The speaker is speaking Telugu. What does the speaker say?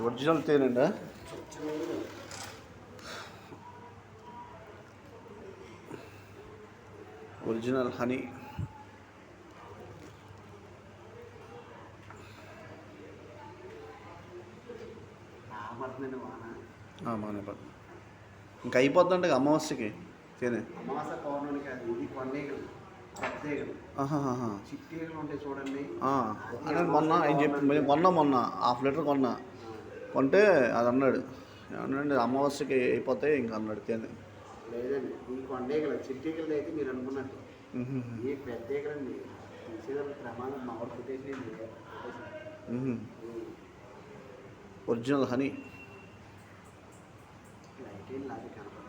ఒరిజినల్ తేనండి. Original honey. బాగానే పడుతుంది. ఇంకా అయిపోద్దండి అమావాస్యకి తేనె. అమావాస్య పౌర్ణమి కాదు, ఇది కొండేగలు, చిట్టేగలు ఉంటాయి చూడండి. అంటే మొన్న 1/2 లీటర్ కొంటే అది అన్నాడు ఏమన్నాడు, అమావాస్యకి అయిపోతాయి ఇంకా అన్నాడు తేనె. లేదండి, ఈ కొండేగలు చిట్టేగలు అయితే మీరు అనుకున్నట్టు ఈ పెద్ద ఏగలండి తీసేదానికి ప్రమాదం మా ఊరు ఫుటేజ్. Original honey. లైట్ ఏం లాగా కనపడదు.